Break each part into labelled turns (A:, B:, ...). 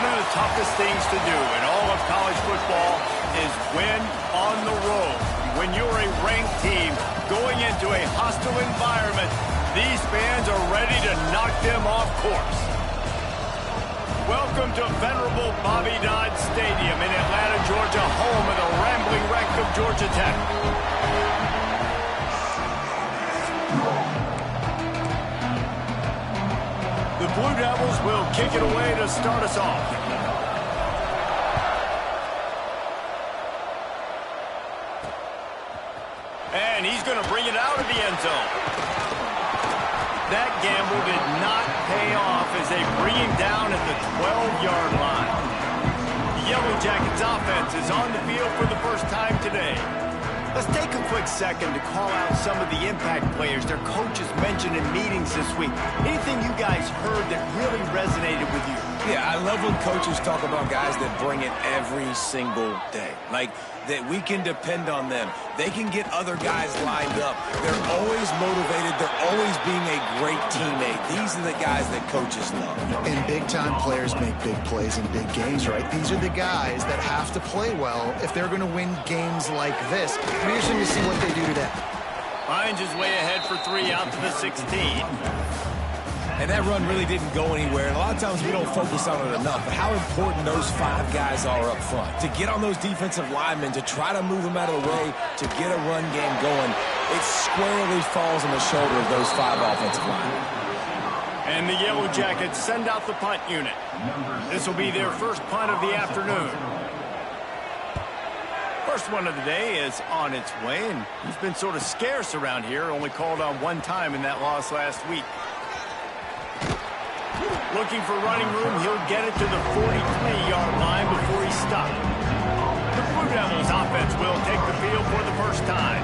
A: of the toughest things to do in all of college football is win on the road. When you're a ranked team going into a hostile environment, these fans are ready to knock them off course. Welcome to venerable Bobby Dodd Stadium in Atlanta, Georgia, home of the rambling wreck of Georgia Tech. The Blue Devils will kick it away to start us off. And he's going to bring it out of the end zone. That gamble did not pay off as they bring him down at the 12-yard line. The Yellow Jackets offense is on the field for the first time today. Let's take a quick second to call out some of the impact players their coaches mentioned in meetings this week. Anything you guys heard that really resonated with you?
B: Yeah, I love when coaches talk about guys that bring it every single day. Like, that we can depend on them. They can get other guys lined up. They're always motivated. They're always being a great teammate. These are the guys that coaches love.
C: And big-time players make big plays in big games, right? These are the guys that have to play well if they're going to win games like this. We're interested to see what they do today.
A: Finds his way ahead for 3 out to the 16.
B: And that run really didn't go anywhere. And a lot of times we don't focus on it enough. But how important those 5 guys are up front. To get on those defensive linemen, to try to move them out of the way, to get a run game going, it squarely falls on the shoulder of those 5 offensive linemen.
A: And the Yellow Jackets send out the punt unit. This will be their first punt of the afternoon. First one of the day is on its way, and he's been sort of scarce around here, only called on 1 time in that loss last week. Looking for running room, he'll get it to the 43-yard line before he's stopped. The Blue Devils offense will take the field for the first time.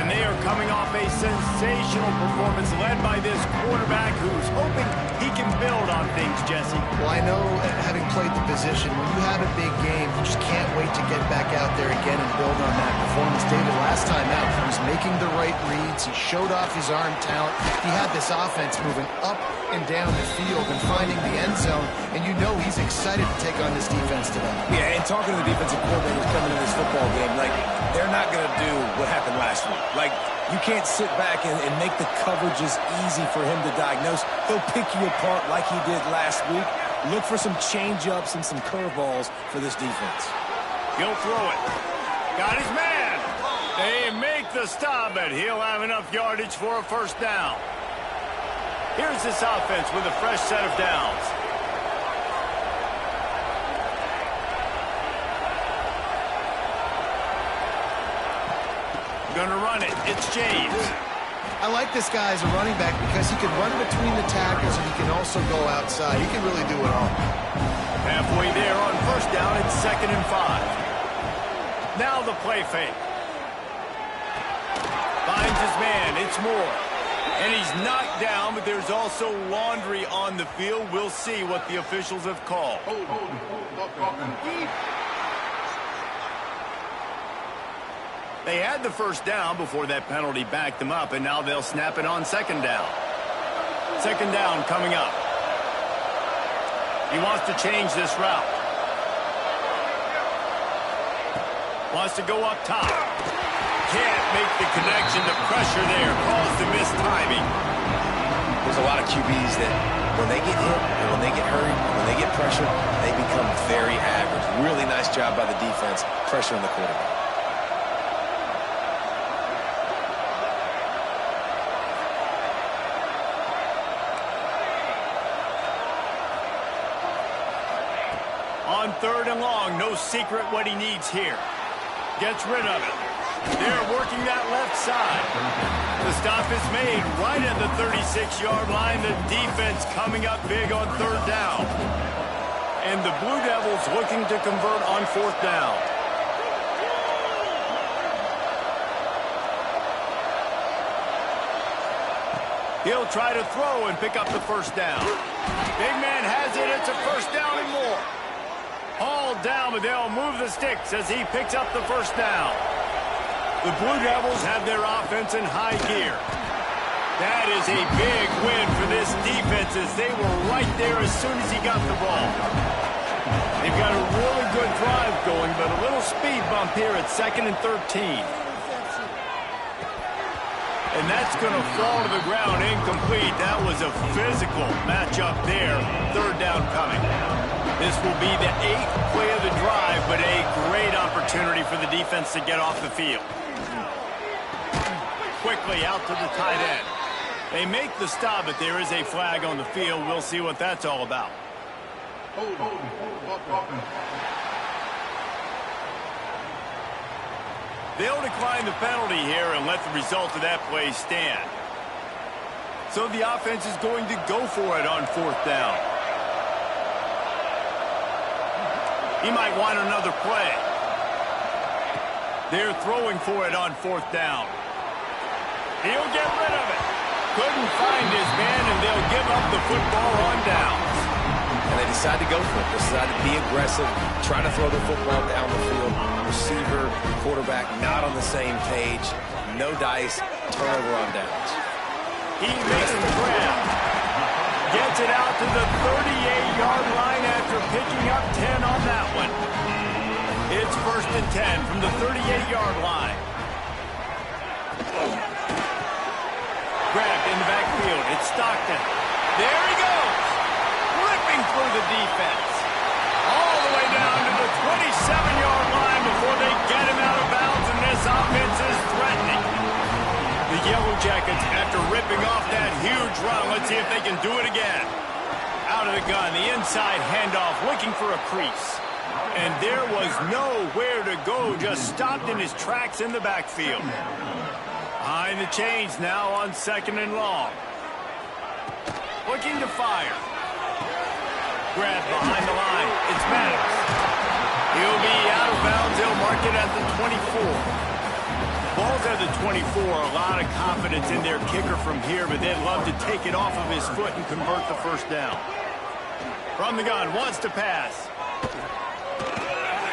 A: And they are coming off a sensational performance led by this quarterback who's hoping he can build on things, Jesse.
C: Well, I know, having played the position, when you have a big game, you just can't wait to get back out there again and build on that performance. David, last time out, he was making the right reads. He showed off his arm talent. He had this offense moving up and down the field and finding the end zone, and you know he's excited to take on this defense today.
B: Yeah, and talking to the defensive coordinators coming into this football game, like, they're not going to do what happened last week. Like, you can't sit back and make the coverages easy for him to diagnose. He'll pick you apart like he did last week. Look for some change-ups and some curveballs for this defense.
A: He'll throw it. Got his man. They make the stop, but he'll have enough yardage for a first down. Here's this offense with a fresh set of downs. Gonna run it. It's James.
C: I like this guy as a running back because he can run between the tackles and he can also go outside. He can really do it all.
A: Halfway there on first down, it's 2nd and 5. Now the play fake. Finds his man. It's Moore. And he's knocked down, but there's also laundry on the field. We'll see what the officials have called. They had the first down before that penalty backed them up, and now they'll snap it on 2nd down. 2nd down coming up. He wants to change this route. Wants to go up top. Can't make the connection. The pressure there caused the missed timing.
B: There's a lot of QBs that when they get hit and when they get hurried, when they get pressured, they become very average. Really nice job by the defense, pressuring the quarterback.
A: On 3rd and long, no secret what he needs here. Gets rid of it. They're working that left side. The stop is made right at the 36-yard line. The defense coming up big on 3rd down. And the Blue Devils looking to convert on 4th down. He'll try to throw and pick up the first down. Big man has it. It's a first down and more. Hauled down, but they'll move the sticks as he picks up the first down. The Blue Devils have their offense in high gear. That is a big win for this defense as they were right there as soon as he got the ball. drive going, but a little speed bump here at 2nd and 13. And that's going to fall to the ground incomplete. That was a physical matchup there. 3rd down coming. This will be the 8th play of the drive, but a great opportunity for the defense to get off the field. Quickly out to the tight end. They make the stop, but there is a flag on the field. We'll see what that's all about. They'll decline the penalty here and let the result of that play stand. So the offense is going to go for it on 4th down. He might want another play. They're throwing for it on 4th down. He'll get rid of it. Couldn't find his man, and they'll give up the football on downs.
B: And they decide to go for it. They decide to be aggressive, try to throw the football down the field. Receiver, quarterback, not on the same page. No dice, turnover on downs.
A: He makes the grab. Gets it out to the 38-yard line after picking up 10 on that one. It's 1st and 10 from the 38-yard line. Grabbed in the backfield. It's Stockton. There he goes. Ripping through the defense. All the way down to the 27-yard line before they get him out of bounds, and this offense is threatening. The Yellow Jackets, after ripping off that huge run, let's see if they can do it again. Out of the gun, the inside handoff, looking for a crease. And there was nowhere to go, just stopped in his tracks in the backfield. Behind the chains now on 2nd and long. Looking to fire. Grab behind the line. It's Maddox. He'll be out of bounds. He'll mark it at the 24. Ball's at the 24. A lot of confidence in their kicker from here, but they'd love to take it off of his foot and convert the 1st down. From the gun, wants to pass.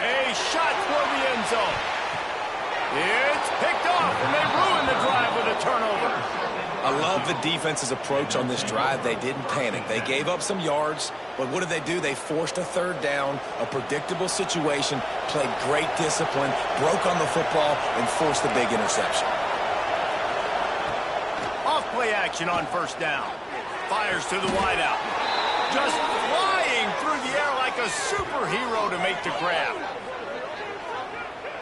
A: A shot toward the end zone. It's picked off, and they ruin the drive with a turnover.
B: I love the defense's approach on this drive. They didn't panic. They gave up some yards, but what did they do? They forced a 3rd down, a predictable situation, played great discipline, broke on the football, and forced the big interception.
A: Off play action on 1st down. Fires to the wideout. Just flying through the air like a superhero to make the grab.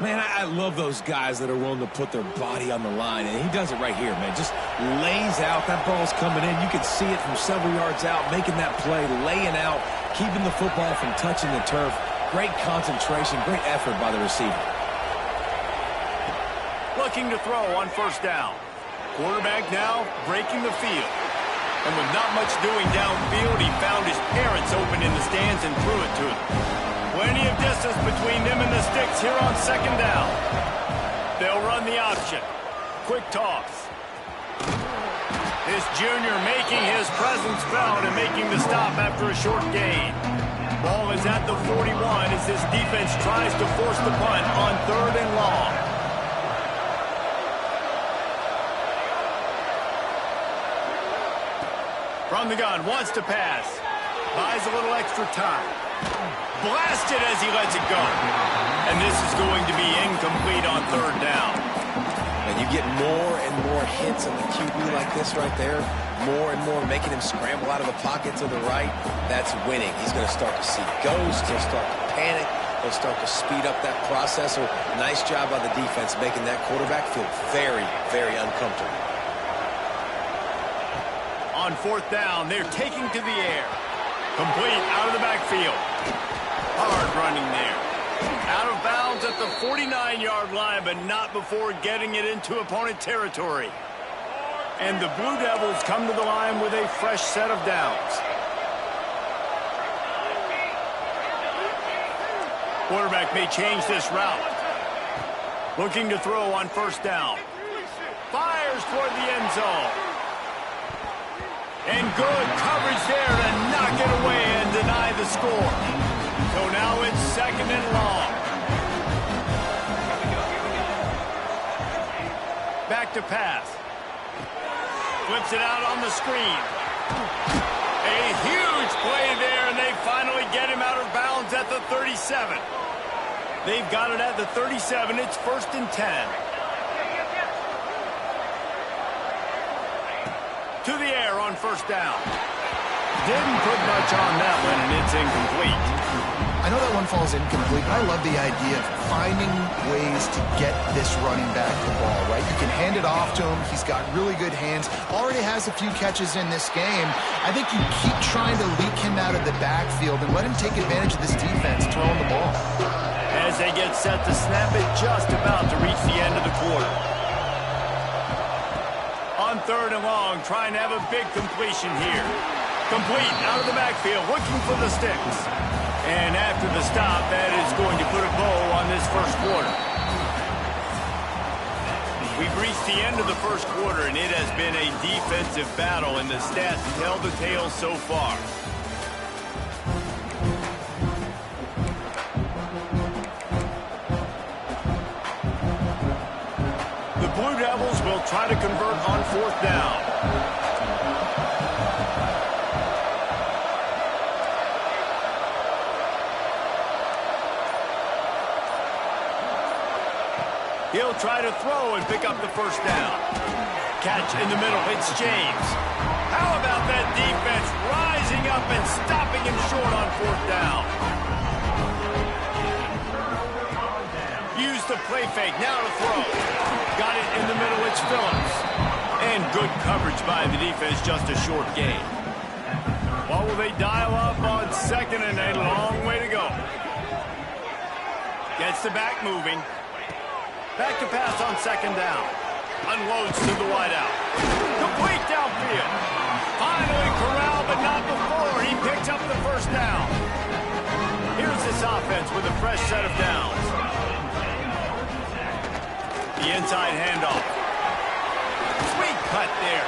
B: Man, I love those guys that are willing to put their body on the line, and he does it right here, man. Just lays out. That ball's coming in. You can see it from several yards out, making that play, laying out, keeping the football from touching the turf. Great concentration, great effort by the receiver.
A: Looking to throw on 1st down. Quarterback now breaking the field. And with not much doing downfield, he found his parents open in the stands and threw it to them. Plenty of distance between them and the sticks here on 2nd down. They'll run the option. Quick toss. This junior making his presence felt and making the stop after a short gain. Ball is at the 41 as this defense tries to force the punt on 3rd and long. From the gun, wants to pass. Buys a little extra time. Blasted as he lets it go. And this is going to be incomplete on 3rd down.
B: And you get more and more hits on the QB like this right there. More and more making him scramble out of the pocket to the right. That's winning. He's going to start to see ghosts. He'll start to panic. He'll start to speed up that process. So nice job by the defense making that quarterback feel very, very uncomfortable.
A: On 4th down, they're taking to the air. Complete out of the backfield. Hard running there. Out of bounds at the 49-yard line, but not before getting it into opponent territory. And the Blue Devils come to the line with a fresh set of downs. Quarterback may change this route. Looking to throw on 1st down. Fires toward the end zone. And good coverage there to knock it away and deny the score. So now it's 2nd and long. Back to pass. Flips it out on the screen. A huge play there, and they finally get him out of bounds at the 37. They've got it at the 37. It's 1st and 10. To the air on 1st down. Didn't put much on that one, and it's incomplete.
C: I know that one falls incomplete, but I love the idea of finding ways to get this running back the ball, right? You can hand it off to him. He's got really good hands. Already has a few catches in this game. I think you keep trying to leak him out of the backfield and let him take advantage of this defense throwing the ball.
A: As they get set to snap it, just about to reach the end of the quarter. On 3rd and long, trying to have a big completion here. Complete out of the backfield, looking for the sticks. And after the stop, that is going to put a bow on this 1st quarter. We've reached the end of the 1st quarter, and it has been a defensive battle, and the stats tell the tale so far. The Blue Devils will try to convert on 4th down. He'll try to throw and pick up the 1st down. Catch in the middle. It's James. How about that defense rising up and stopping him short on 4th down? Use the play fake. Now to throw. Got it in the middle. It's Phillips. And good coverage by the defense. Just a short gain. What will they dial up on 2nd and a long way to go? Gets the back moving. Back to pass on 2nd down. Unloads to the wideout. Complete downfield. Finally corralled, but not before. He picks up the 1st down. Here's this offense with a fresh set of downs. The inside handoff. Sweet cut there.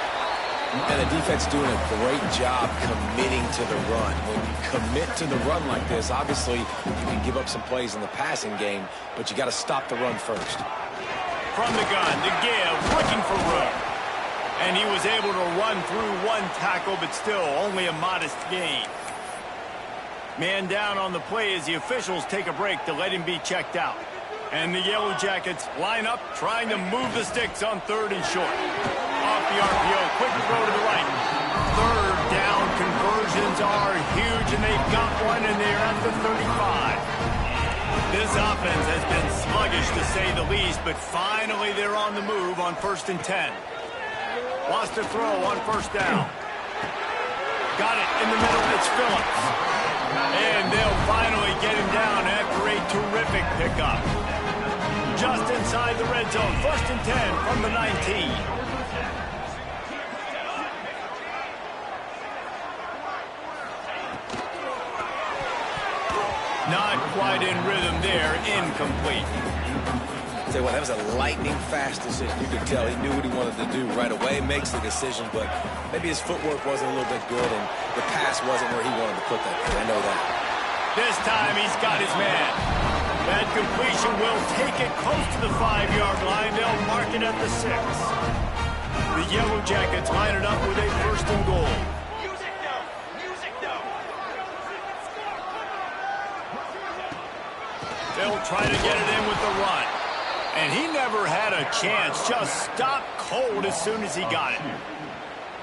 B: And the defense doing a great job committing to the run. When you commit to the run like this, obviously you can give up some plays in the passing game, but you got to stop the run first.
A: From the gun, the give, looking for room. And he was able to run through one tackle, but still only a modest gain. Man down on the play as the officials take a break to let him be checked out. And the Yellow Jackets line up, trying to move the sticks on 3rd and short. Off the RPO, quick throw to the right. 3rd down conversions are huge, and they've got one, and they're at the 35. This offense has been sluggish, to say the least, but finally they're on the move on 1st and 10. Lost a throw on 1st down. Got it in the middle. It's Phillips. And they'll finally get him down after a terrific pickup. Just inside the red zone. 1st and 10 from the 19. Not quite in rhythm there. Incomplete.
B: Tell you what, that was a lightning-fast decision. You could tell he knew what he wanted to do right away. Makes the decision, but maybe his footwork wasn't a little bit good, and the pass wasn't where he wanted to put that. I know that.
A: This time he's got his man. That completion will take it close to the 5-yard line. They'll mark it at the 6. The Yellow Jackets line it up with a 1st and goal. They'll try to get it in with the run. And he never had a chance. Just stopped cold as soon as he got it.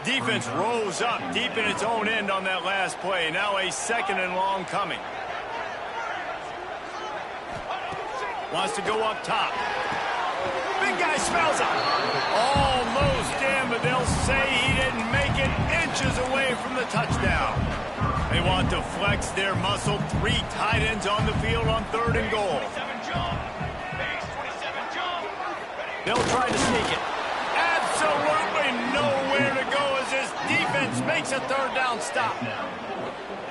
A: Defense rose up deep in its own end on that last play. Now a 2nd and long coming. Wants to go up top. Big guy smells it. Almost in, but they'll say he didn't make it, inches away from the touchdown. They want to flex their muscle. 3 tight ends on the field on 3rd and goal. They'll try to sneak it. Absolutely nowhere to go as this defense makes a 3rd down stop.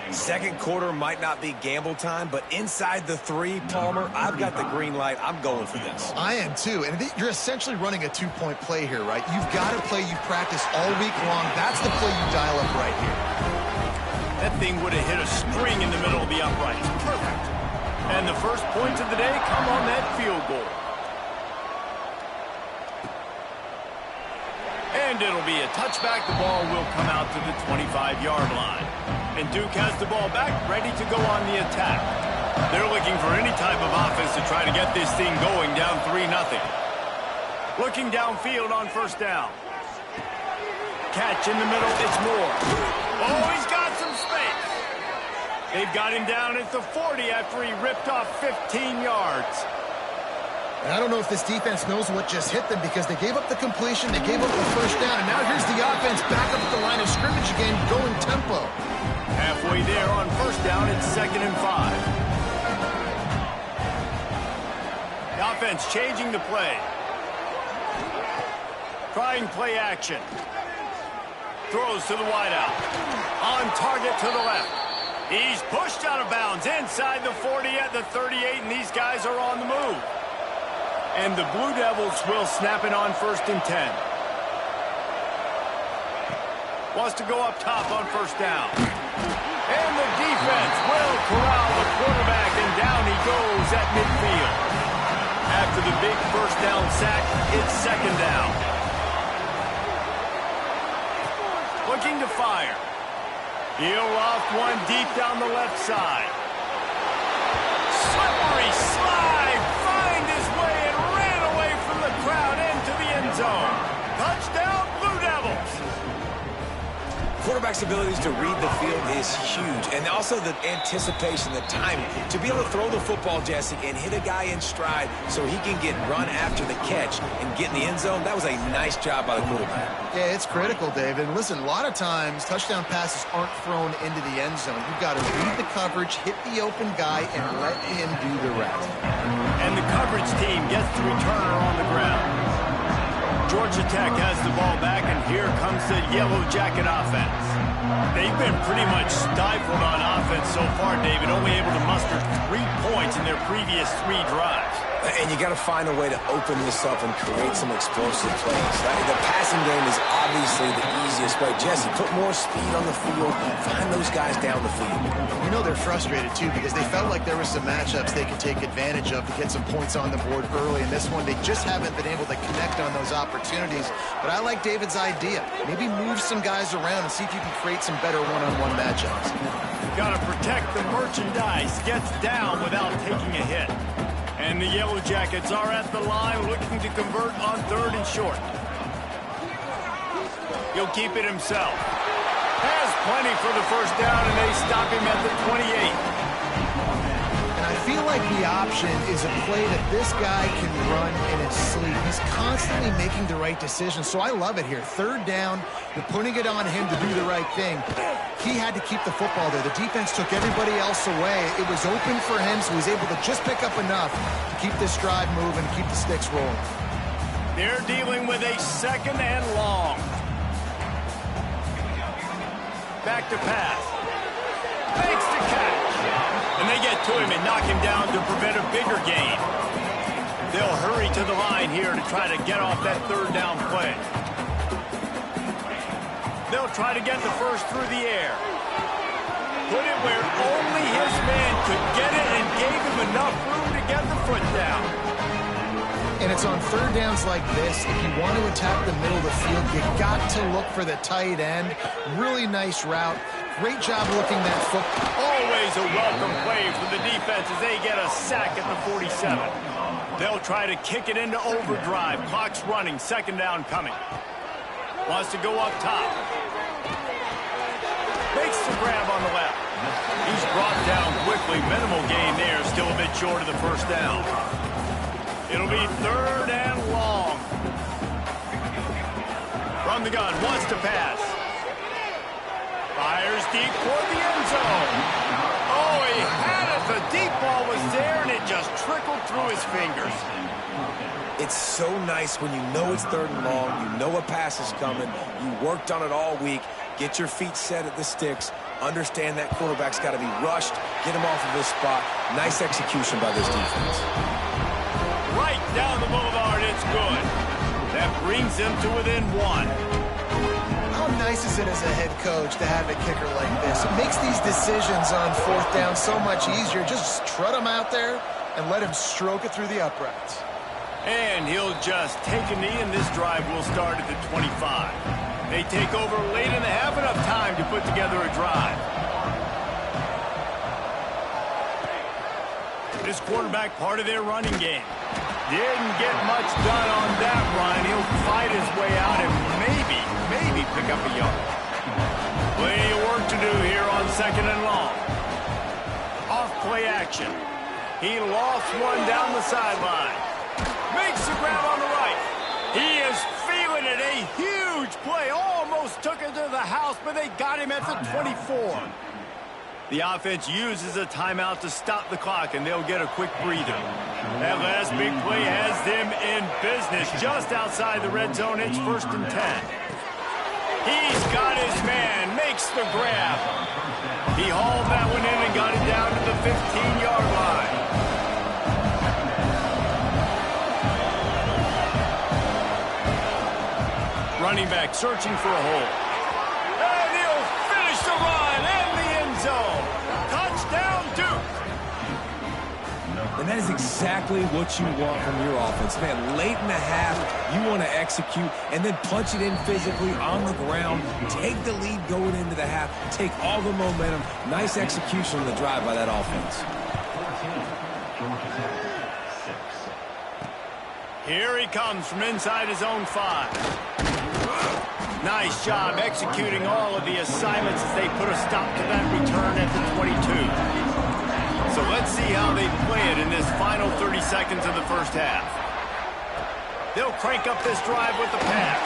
B: 2nd quarter might not be gamble time, but inside the 3, Palmer, I've got the green light. I'm going for this.
C: I am too, and you're essentially running a 2-point play here, right? You've got a play you've practiced all week long. That's the play you dial up right here.
A: That thing would have hit a string in the middle of the uprights. Perfect. And the first points of the day come on that field goal. And it'll be a touchback. The ball will come out to the 25-yard line. And Duke has the ball back, ready to go on the attack. They're looking for any type of offense to try to get this thing going, down 3-0. Looking downfield on first down. Catch in the middle, it's Moore. Oh, he's got some space. They've got him down at the 40 after he ripped off 15 yards.
C: And I don't know if this defense knows what just hit them because they gave up the completion, they gave up the first down, and now here's the offense back up at the line of scrimmage again, going tempo.
A: Halfway there on first down, it's 2nd and 5. The offense changing the play. Trying play action. Throws to the wideout. On target to the left. He's pushed out of bounds inside the 40 at the 38, and these guys are on the move. And the Blue Devils will snap it on 1st and 10. Wants to go up top on first down. And the defense will corral the quarterback, and down he goes at midfield. After the big first down sack, it's 2nd down. Looking to fire. He'll loft one deep down the left side. Slippery slide. Find his way and ran away from the crowd into the end zone. Touchdown, Blue Devils.
B: Quarterback's abilities to read the field is huge. And also the anticipation, the timing. To be able to throw the football, Jesse, and hit a guy in stride so he can get run after the catch and get in the end zone, that was a nice job by the quarterback.
C: Yeah, it's critical, David. And listen, a lot of times touchdown passes aren't thrown into the end zone. You've got to read the coverage, hit the open guy, and let him do the rest.
A: And the coverage team gets the returner on the ground. Georgia Tech has the ball back, and here comes the Yellow Jacket offense. They've been pretty much stifled on offense so far, David, only able to muster 3 points in their previous 3 drives.
B: And you got to find a way to open this up and create some explosive plays. The passing game is obviously the easiest way. Jesse, put more speed on the field. Find those guys down the field.
C: You know they're frustrated, too, because they felt like there were some matchups they could take advantage of to get some points on the board early. In this one, they just haven't been able to connect on those opportunities. But I like David's idea. Maybe move some guys around and see if you can create some better one-on-one matchups.
A: Got to protect the merchandise. Gets down without taking a hit. And the Yellow Jackets are at the line looking to convert on 3rd and short. He'll keep it himself. Has plenty for the first down, and they stop him at the 28.
C: And I feel like the option is a play that this guy can run in his sleep. He's constantly making the right decision, so I love it here. 3rd down, you're putting it on him to do the right thing. He had to keep the football there. The defense took everybody else away. It was open for him, so he was able to just pick up enough to keep this drive moving, keep the sticks rolling.
A: They're dealing with a 2nd and long. Back to pass. Makes the catch. And they get to him and knock him down to prevent a bigger gain. They'll hurry to the line here to try to get off that 3rd down play. They'll try to get the first through the air. Put it where only his man could get it and gave him enough room to get the foot down.
C: And it's on 3rd downs like this. If you want to attack the middle of the field, you got to look for the tight end. Really nice route. Great job looking that foot.
A: Always a welcome play for the defense as they get a sack at the 47. They'll try to kick it into overdrive. Clock's running. 2nd down coming. Wants to go up top. Makes the grab on the left. He's brought down quickly. Minimal gain there. Still a bit short of the first down. It'll be 3rd and long. From the gun. Wants to pass. Fires deep toward the end zone. Oh, he had it. The deep ball was there, and it just trickled through his fingers.
B: It's so nice when you know it's 3rd and long, you know a pass is coming, you worked on it all week, get your feet set at the sticks, understand that quarterback's got to be rushed, get him off of his spot. Nice execution by this defense.
A: Right down the boulevard, it's good. That brings them to within 1.
C: How nice is it as a head coach to have a kicker like this? It makes these decisions on 4th down so much easier. Just trot him out there and let him stroke it through the uprights.
A: And he'll just take a knee, and this drive will start at the 25. They take over late in the half, enough time to put together a drive. this quarterback part of their running game. Didn't get much done on that run. He'll fight his way out and maybe pick up a yard. Plenty of work to do here on 2nd and long. Off play action. He lost one down the sideline. Makes the grab on the right. He is feeling it. A huge play. Almost took it to the house, but they got him at the 24. The offense uses a timeout to stop the clock, and they'll get a quick breather. That last big play has them in business just outside the red zone. It's 1st and 10. He's got his man, makes the grab. He hauled that one in and got it down to the 15-yard line. Running back searching for a hole. And he'll finish the run in the end zone. Touchdown, Duke.
B: And that is exactly what you want from your offense. Man, late in the half, you want to execute and then punch it in physically on the ground. Take the lead going into the half. Take all the momentum. Nice execution on the drive by that offense.
A: Here he comes from inside his own 5. Nice job executing all of the assignments as they put a stop to that return at the 22. So let's see how they play it in this final 30 seconds of the first half. They'll crank up this drive with the pass.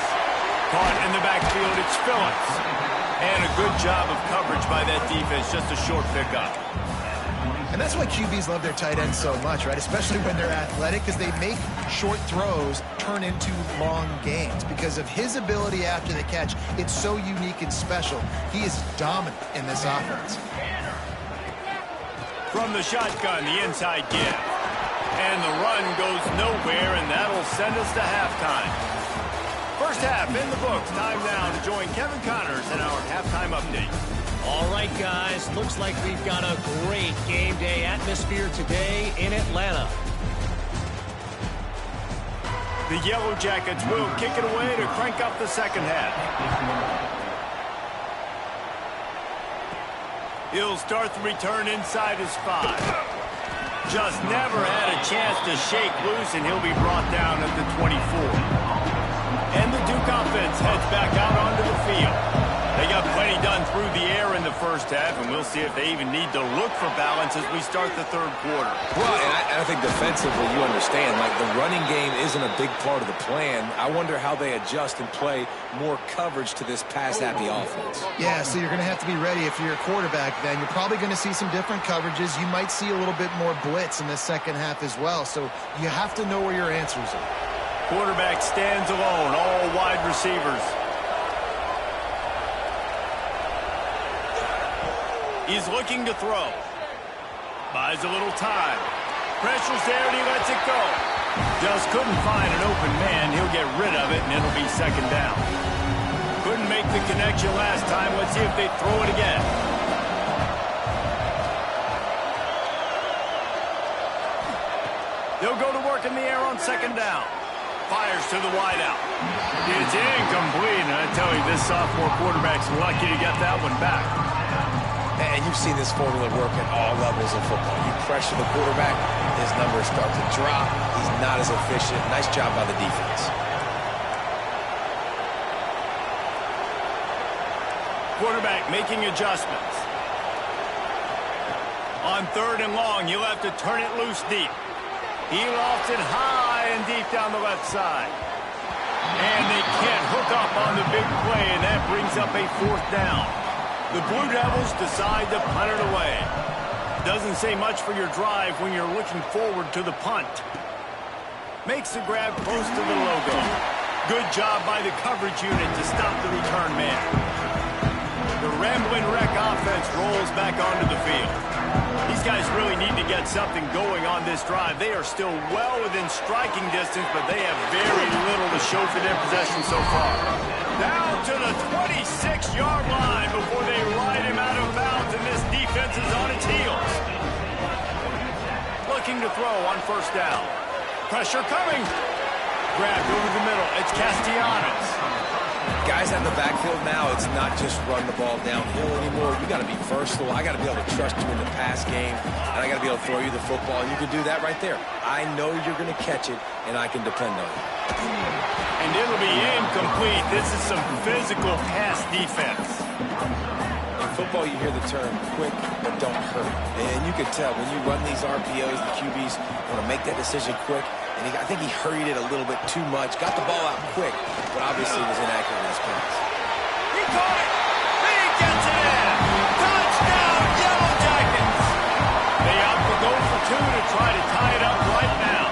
A: Caught in the backfield, it's Phillips. And a good job of coverage by that defense, just a short pickup.
C: And that's why QBs love their tight ends so much, right? Especially when they're athletic, because they make short throws turn into long gains. Because of his ability after the catch, it's so unique and special. He is dominant in this offense.
A: From the shotgun, the inside give. And the run goes nowhere, and that'll send us to halftime. First half in the books. Time now to join Kevin Connors in our halftime update.
D: All right, guys, looks like we've got a great game day atmosphere today in Atlanta.
A: The Yellow Jackets will kick it away to crank up the second half. He'll start the return inside his 5. Just never had a chance to shake loose, and he'll be brought down at the 24. And the Duke offense heads back out onto the field. They got plenty done through the air in the first half, and we'll see if they even need to look for balance as we start the third quarter.
B: Well, and I think defensively, you understand, like the running game isn't a big part of the plan. I wonder how they adjust and play more coverage to this pass-happy offense.
C: Yeah, so you're going to have to be ready if you're a quarterback then. You're probably going to see some different coverages. You might see a little bit more blitz in the second half as well, so you have to know where your answers are.
A: Quarterback stands alone, all wide receivers. He's looking to throw. Buys a little time. Pressure's there and he lets it go. Just couldn't find an open man. He'll get rid of it and it'll be second down. Couldn't make the connection last time. Let's see if they throw it again. They'll go to work in the air on second down. Fires to the wideout. It's incomplete, and I tell you, this sophomore quarterback's lucky to get that one back.
B: And you've seen this formula work at all levels of football. You pressure the quarterback, his numbers start to drop. He's not as efficient. Nice job by the defense.
A: Quarterback making adjustments. On third and long, you'll have to turn it loose deep. He lofts it high and deep down the left side. And they can't hook up on the big play, and that brings up a fourth down. The Blue Devils decide to punt it away. Doesn't say much for your drive when you're looking forward to the punt. Makes the grab close to the logo. Good job by the coverage unit to stop the return man. The Ramblin' Wreck offense rolls back onto the field. These guys really need to get something going on this drive. They are still well within striking distance, but they have very little to show for their possession so far. Down to the 26-yard line before they ride him out of bounds, and this defense is on its heels. Looking to throw on first down. Pressure coming. Grabbed over the middle. It's Castellanos.
B: Guys out in the backfield now, it's not just run the ball downhill anymore. You got to be versatile. I got to be able to trust you in the pass game, and I got to be able to throw you the football, and you can do that right there. I know you're going to catch it, and I can depend on it.
A: And it'll be incomplete. This is some physical pass defense.
B: In football, you hear the term quick but don't hurt. And you can tell when you run these RPOs, the QBs want to make that decision quick. And I think he hurried it a little bit too much. Got the ball out quick, but obviously was inaccurate in his pass.
A: He caught it. He gets it in. Touchdown, Yellow Jackets. They opt to go for two to try to tie it up right now.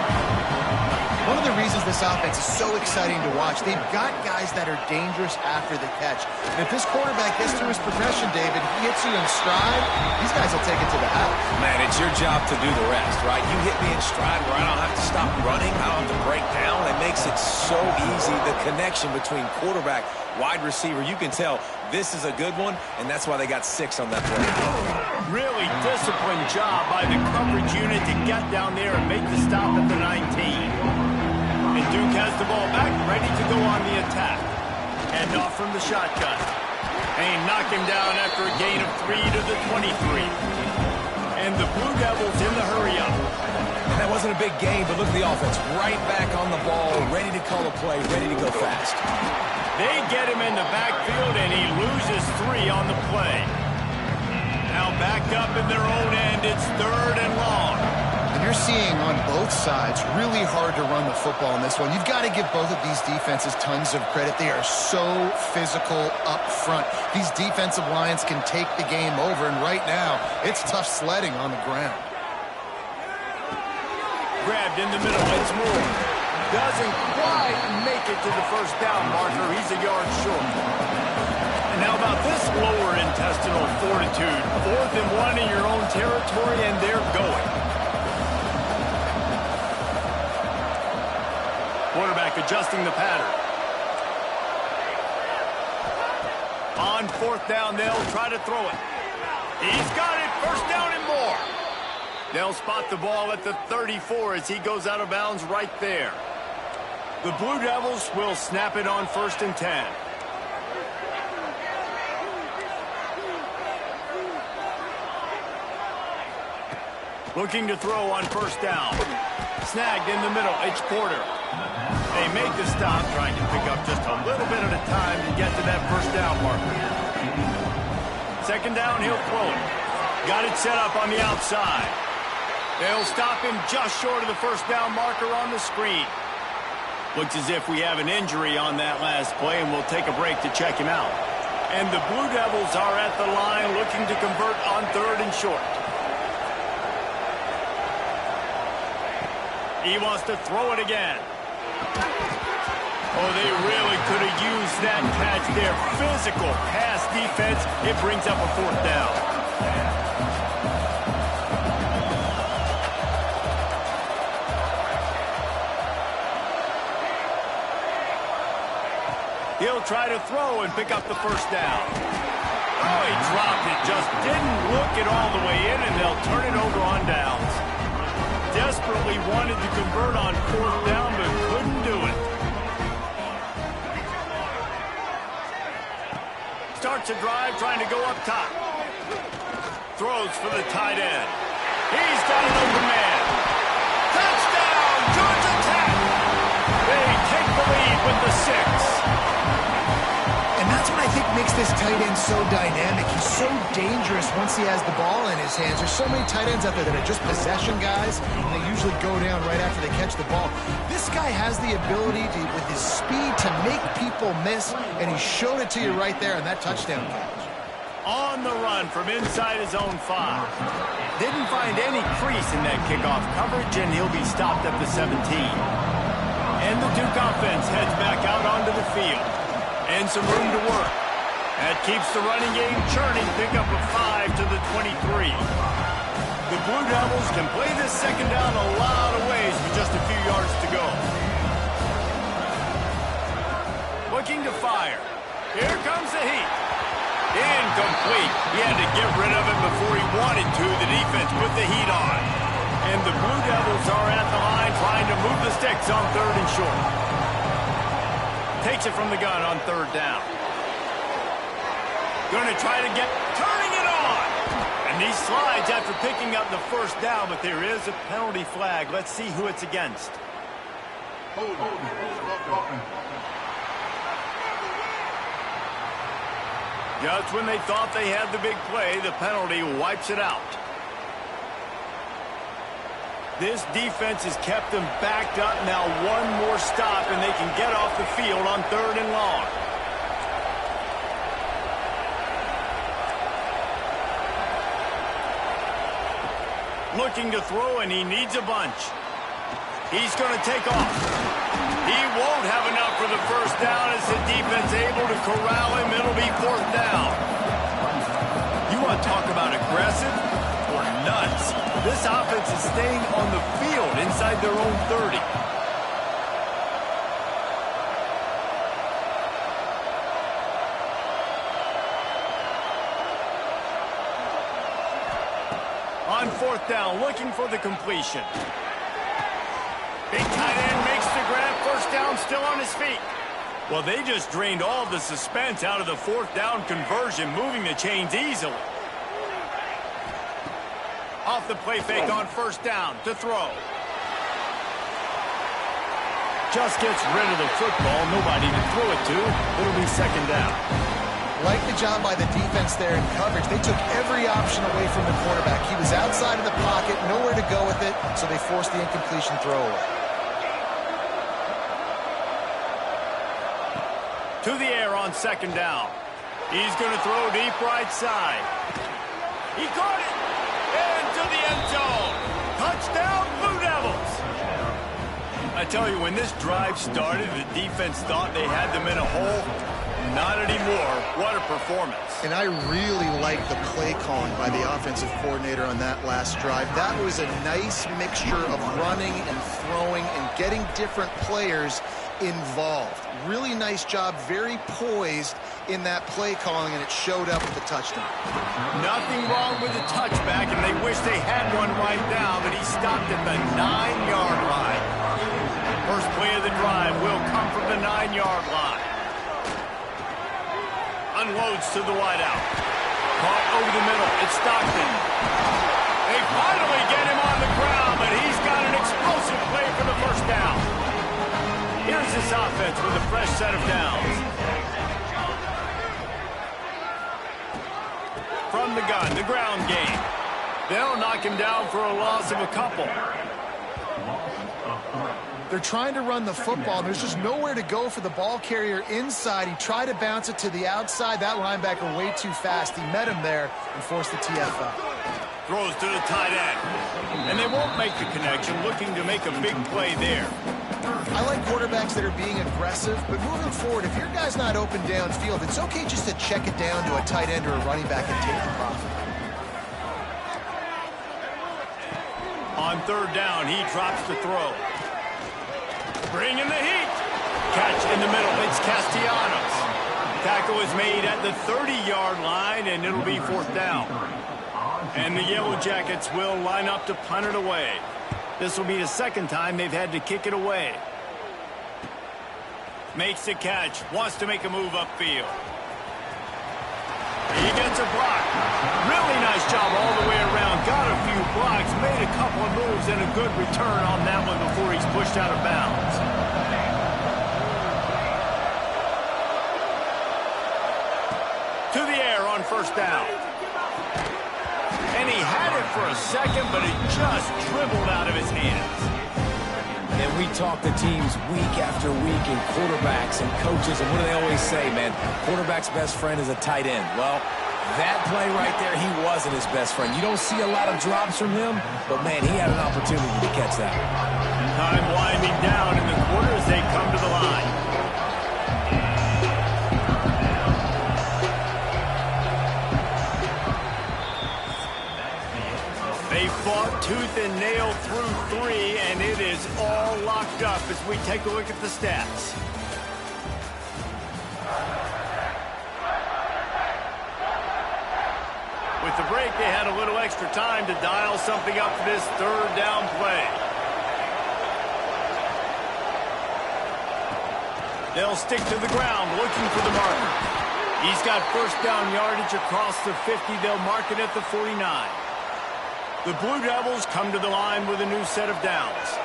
C: One of the reasons this offense is so exciting to watch, they've got guys that are dangerous after the catch. And if this quarterback gets through his progression, David, he hits you in stride, these guys will take it to the house.
B: Man, it's your job to do the rest, right? You hit me in stride where I don't have to stop running, I don't have to break down. It makes it so easy, the connection between quarterback, wide receiver. You can tell this is a good one, and that's why they got 6 on that play.
A: Really disciplined job by the coverage unit to get down there and make the stop at the 19. And Duke has the ball back, ready to go on the attack. And off from the shotgun. And knock him down after a gain of 3 to the 23. And the Blue Devils in the hurry-up.
B: That wasn't a big game, but look at the offense. Right back on the ball, ready to call a play, ready to go fast.
A: They get him in the backfield, and he loses 3 on the play. Now backed up in their own end, it's 3rd and long.
C: And you're seeing on both sides really hard to run the football in this one. You've got to give both of these defenses tons of credit. They are so physical up front. These defensive lines can take the game over, and right now, it's tough sledding on the ground.
A: Grabbed in the middle, it's Moore. Doesn't quite make it to the first down marker. He's a yard short. And how about this lower intestinal fortitude? 4th and 1 in your own territory, and they're going. Quarterback adjusting the pattern. On 4th down, they'll try to throw it. He's got it, 1st down and more. They'll spot the ball at the 34 as he goes out of bounds right there. The Blue Devils will snap it on 1st and 10. Looking to throw on 1st down. Snagged in the middle, it's Porter. They make the stop, trying to pick up just a little bit at a time to get to that 1st down marker. 2nd down, he'll throw it. Got it set up on the outside. They'll stop him just short of the 1st down marker on the screen. Looks as if we have an injury on that last play, and we'll take a break to check him out. And the Blue Devils are at the line looking to convert on 3rd and short. He wants to throw it again. Oh, they really could have used that catch there. Physical pass defense. It brings up a 4th down. He'll try to throw and pick up the 1st down. Oh, he dropped it. Just didn't look it all the way in, and they'll turn it over on downs. Desperately wanted to convert on 4th down, but couldn't do it. Starts a drive, trying to go up top. Throws for the tight end. He's got an open man. Touchdown, Georgia Tech! They take the lead with the 6.
C: And that's what I think makes this tight end so dynamic. He's so dangerous once he has the ball in his hands. There's so many tight ends out there that are just possession guys, and they usually go down right after they catch the ball. This guy has the ability to, with his speed, to make people miss, and he showed it to you right there in that touchdown catch.
A: On the run from inside his own 5. Didn't find any crease in that kickoff coverage, and he'll be stopped at the 17. And the Duke offense heads back out onto the field. And some room to work. That keeps the running game churning. Pick up a 5 to the 23. The Blue Devils can play this 2nd down a lot of ways with just a few yards to go. Looking to fire. Here comes the heat. Incomplete. He had to get rid of it before he wanted to. The defense put the heat on. And the Blue Devils are at the line trying to move the sticks on 3rd and short. Takes it from the gun on third down. Going to try to turning it on. And he slides after picking up the first down, but there is a penalty flag. Let's see who it's against. Just when they thought they had the big play, the penalty wipes it out. This defense has kept them backed up. Now one more stop, and they can get off the field on third and long. Looking to throw, and he needs a bunch. He's going to take off. He won't have enough for the first down as the defense able to corral him. It'll be fourth down. You want to talk about aggressive or nuts? This offense is staying on the field inside their own 30. On fourth down, looking for the completion. Big tight end makes the grab. First down, still on his feet. Well, they just drained all the suspense out of the fourth down conversion, moving the chains easily. Off the play fake on first down to throw. Just gets rid of the football. Nobody to throw it to. It'll be second down.
C: Like the job by the defense there in coverage. They took every option away from the quarterback. He was outside of the pocket, nowhere to go with it, so they forced the incompletion throwaway.
A: To the air on second down. He's going to throw deep right side. He caught it. Into the end zone. Touchdown, Blue Devils. I tell you, when this drive started, the defense thought they had them in a hole. Not anymore. What a performance.
C: And I really like the play calling by the offensive coordinator on that last drive. That was a nice mixture of running and throwing and getting different players involved. Really nice job, very poised in that play calling, and it showed up with the touchdown.
A: Nothing wrong with the touchback, and they wish they had one right now, but he stopped at the 9-yard line. First play of the drive will come from the 9-yard line. Unloads to the wideout. Caught over the middle. It's Stockton. They finally get him on the ground, but he's got an explosive play for the first down. Here's this offense with a fresh set of downs. From the gun, the ground game. They'll knock him down for a loss of a couple.
C: They're trying to run the football. There's just nowhere to go for the ball carrier inside. He tried to bounce it to the outside. That linebacker way too fast. He met him there and forced the TFL.
A: Throws to the tight end. And they won't make the connection, looking to make a big play there.
C: I like quarterbacks that are being aggressive, but moving forward, if your guy's not open downfield, it's okay just to check it down to a tight end or a running back and take the profit.
A: On third down, he drops the throw. Bringing the heat. Catch in the middle. It's Castellanos. Tackle is made at the 30-yard line, and it'll be fourth down. And the Yellow Jackets will line up to punt it away. This will be the second time they've had to kick it away. Makes the catch. Wants to make a move upfield. He gets a block. Really nice job all the way around. Got a few blocks. Made a couple of moves and a good return on that one before he's pushed out of bounds. To the air on first down. And he had it for a second, but it just dribbled out of his hands.
B: And we talk to teams week after week and quarterbacks and coaches, and what do they always say, man? Quarterback's best friend is a tight end. Well, that play right there, he wasn't his best friend. You don't see a lot of drops from him, but, man, he had an opportunity to catch that.
A: Time winding down in the quarter as they come to the line. They fought tooth and nail through three, and it is all locked up as we take a look at the stats. With the break, they had a little extra time to dial something up for this third down play. They'll stick to the ground looking for the marker. He's got first down yardage across the 50. They'll mark it at the 49. The Blue Devils come to the line with a new set of downs.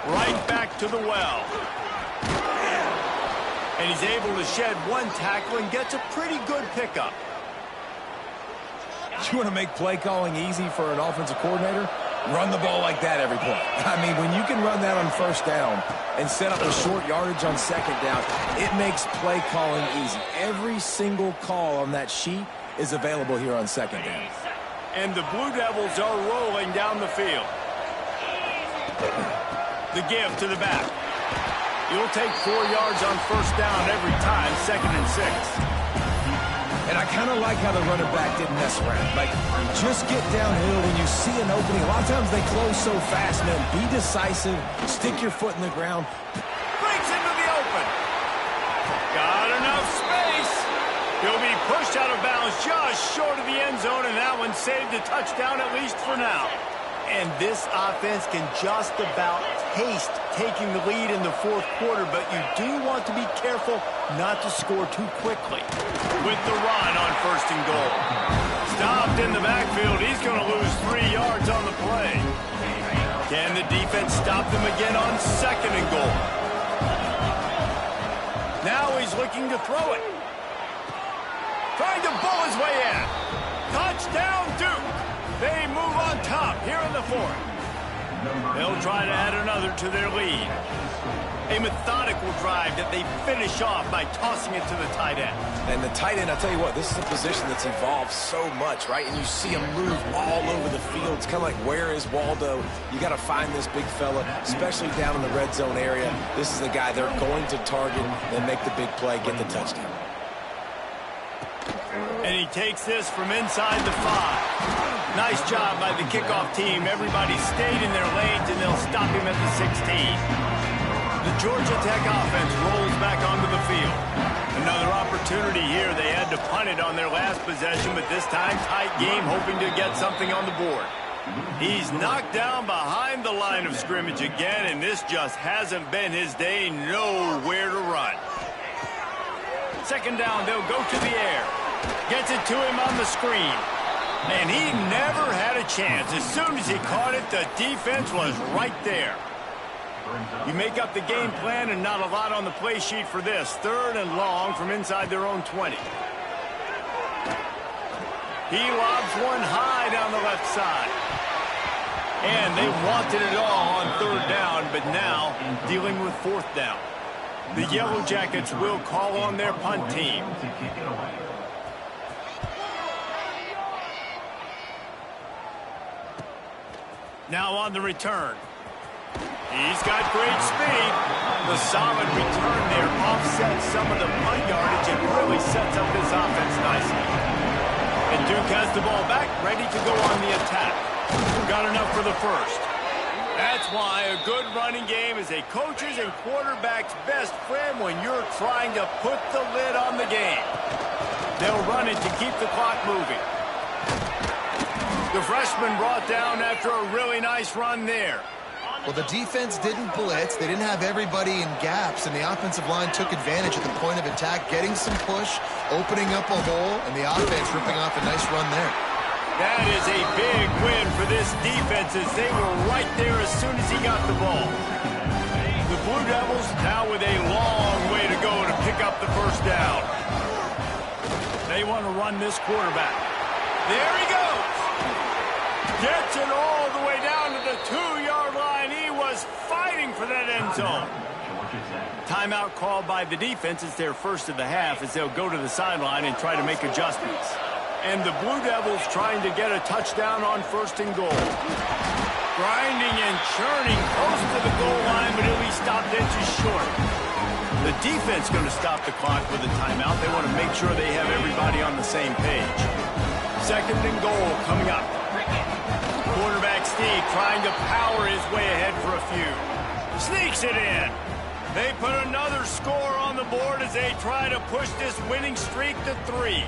A: Right back to the well. And he's able to shed one tackle and gets a pretty good pickup.
B: You want to make play calling easy for an offensive coordinator? Run the ball like that every play. I mean, when you can run that on first down and set up a short yardage on second down, it makes play calling easy. Every single call on that sheet is available here on second down.
A: And the Blue Devils are rolling down the field. The give to the back. You'll take 4 yards on first down every time, 2nd and 6.
B: And I kind of like how the running back didn't mess around. Like, just get downhill when you see an opening. A lot of times they close so fast, man. Be decisive. Stick your foot in the ground.
A: Breaks into the open. Got enough space. He'll be pushed out of bounds just short of the end zone, and that one saved a touchdown at least for now. And this offense can just about taste taking the lead in the fourth quarter, but you do want to be careful not to score too quickly. With the run on 1st and goal. Stopped in the backfield. He's going to lose 3 yards on the play. Can the defense stop them again on 2nd and goal? Now he's looking to throw it. Trying to bull his way in. Touchdown, Duke. They move on top here in the 4th. They'll try to add another to their lead. A methodical drive that they finish off by tossing it to the tight end.
B: And the tight end, I'll tell you what, this is a position that's evolved so much, right? And you see him move all over the field. It's kind of like, where is Waldo? You got to find this big fella, especially down in the red zone area. This is the guy they're going to target and make the big play, get the touchdown.
A: And he takes this from inside the 5. Nice job by the kickoff team. Everybody stayed in their lanes, and they'll stop him at the 16. The Georgia Tech offense rolls back onto the field. Another opportunity here. They had to punt it on their last possession, but this time tight game, hoping to get something on the board. He's knocked down behind the line of scrimmage again, and this just hasn't been his day. Nowhere to run. 2nd down, they'll go to the air. Gets it to him on the screen. And he never had a chance. As soon as he caught it, the defense was right there. You make up the game plan and not a lot on the play sheet for this. 3rd and long from inside their own 20. He lobs one high down the left side. And they wanted it all on 3rd down, but now dealing with 4th down. The Yellow Jackets will call on their punt team. Now on the return. He's got great speed. The solid return there offsets some of the punt yardage and really sets up this offense nicely. And Duke has the ball back, ready to go on the attack. Got enough for the 1st. That's why a good running game is a coach's and quarterback's best friend when you're trying to put the lid on the game. They'll run it to keep the clock moving. The freshman brought down after a really nice run there.
C: Well, the defense didn't blitz. They didn't have everybody in gaps, and the offensive line took advantage at the point of attack, getting some push, opening up a hole, and the offense ripping off a nice run there.
A: That is a big win for this defense as they were right there as soon as he got the ball. The Blue Devils now with a long way to go to pick up the 1st down. They want to run this quarterback. There he goes. Gets it all the way down to the 2-yard line. He was fighting for that end zone. Timeout called by the defense. It's their 1st of the half as they'll go to the sideline and try to make adjustments. And the Blue Devils trying to get a touchdown on 1st and goal. Grinding and churning close to the goal line, but he'll be stopped inches short. The defense going to stop the clock with a timeout. They want to make sure they have everybody on the same page. 2nd and goal coming up. Quarterback Steve trying to power his way ahead for a few. Sneaks it in. They put another score on the board as they try to push this winning streak to 3.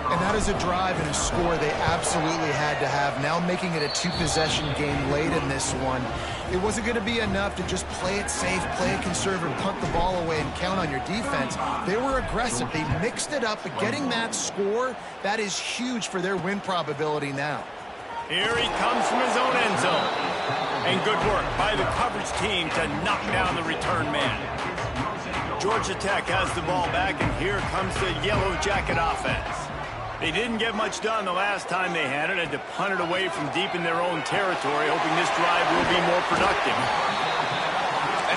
C: And that is a drive and a score they absolutely had to have. Now making it a two-possession game late in this one. It wasn't going to be enough to just play it safe, play it conservative, punt the ball away, and count on your defense. They were aggressive. They mixed it up, but getting that score, that is huge for their win probability now.
A: Here he comes from his own end zone. And good work by the coverage team to knock down the return man. Georgia Tech has the ball back, and here comes the Yellow Jacket offense. They didn't get much done the last time they had it, and to punt it away from deep in their own territory, hoping this drive will be more productive.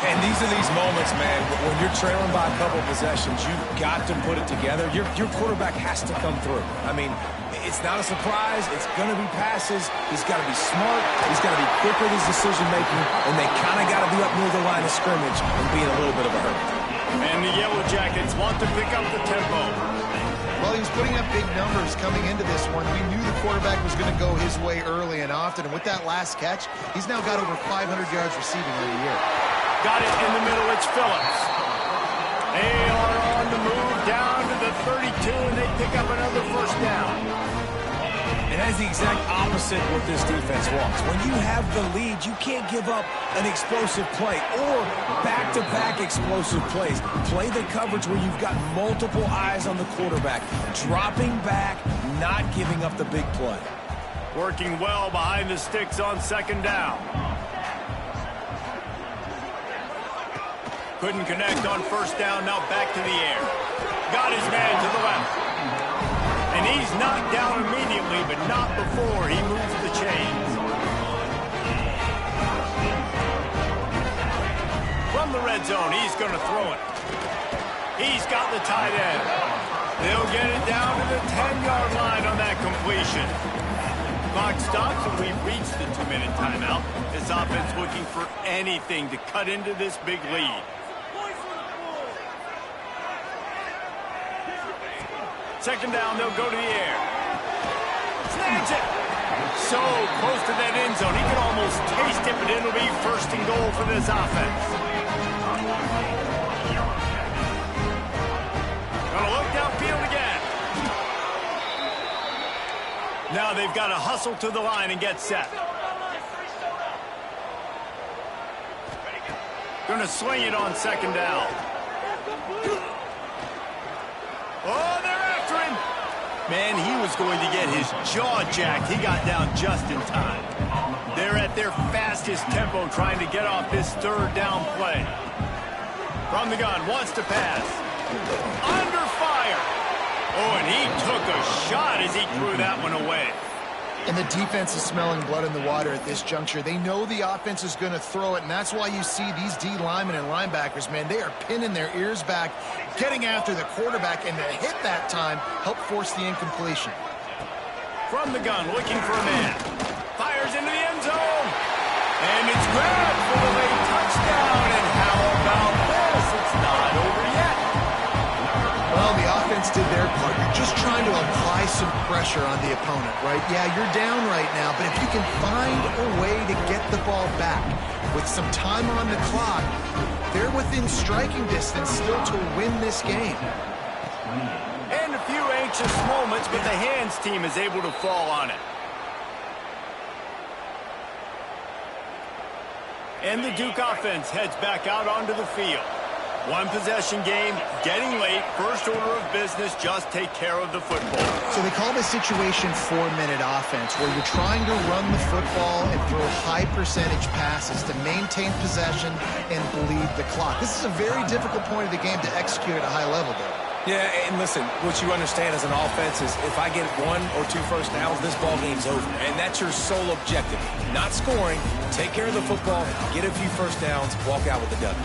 B: And these are these moments, man, when you're trailing by a couple possessions, you've got to put it together. Your quarterback has to come through. I mean, it's not a surprise. It's going to be passes. He's got to be smart. He's got to be quick with his decision-making, and they kind of got to be up near the line of scrimmage and be in a little bit of a hurry.
A: And the Yellow Jackets want to pick up the tempo.
C: Well, he was putting up big numbers coming into this one. We knew the quarterback was going to go his way early and often, and with that last catch, he's now got over 500 yards receiving on the year.
A: Got it in the middle. It's Phillips. They are on the move down to the 32, and they pick up another first down.
B: And that's the exact opposite what this defense wants. When you have the lead, you can't give up an explosive play or back-to-back explosive plays. Play the coverage where you've got multiple eyes on the quarterback, dropping back, not giving up the big play.
A: Working well behind the sticks on second down. Couldn't connect on first down, now back to the air. Got his man to the left. And he's knocked down immediately, but not before he moves the chains. From the red zone, he's going to throw it. He's got the tight end. They'll get it down to the 10-yard line on that completion. Clock stops, and we've reached the 2-minute timeout. This offense looking for anything to cut into this big lead. Second down, they'll go to the air. Snags it. So close to that end zone. He can almost taste it, but it'll be first and goal for this offense. Gonna look downfield again. Now they've got to hustle to the line and get set. Gonna swing it on second down. Oh, they're after him. Man, he was going to get his jaw jacked. He got down just in time. They're at their fastest tempo trying to get off this third down play. From the gun, wants to pass. Under fire. Oh, and he took a shot as he threw that one away.
C: And the defense is smelling blood in the water at this juncture. They know the offense is going to throw it, and that's why you see these D linemen and linebackers, man, they are pinning their ears back, getting after the quarterback, and to hit that time, help force the incompletion.
A: From the gun, looking for a man. Fires into the end zone. And it's grabbed for the late touchdown. And how about this? It's not over yet.
C: Well, the offense did their part. You're just trying to apply some pressure on the opponent, right? Yeah, you're down right now, but if you can find a way to get the ball back with some time on the clock, they're within striking distance still to win this game.
A: And a few anxious moments, but the hands team is able to fall on it. And the Duke offense heads back out onto the field. One possession game, getting late, first order of business, just take care of the football.
C: So they call this situation 4-minute offense, where you're trying to run the football and throw high percentage passes to maintain possession and bleed the clock. This is a very difficult point of the game to execute at a high level, though.
B: Yeah, and listen, what you understand as an offense is if I get 1 or 2 first downs, this ball game's over. And that's your sole objective. Not scoring, take care of the football, get a few first downs, walk out with the W.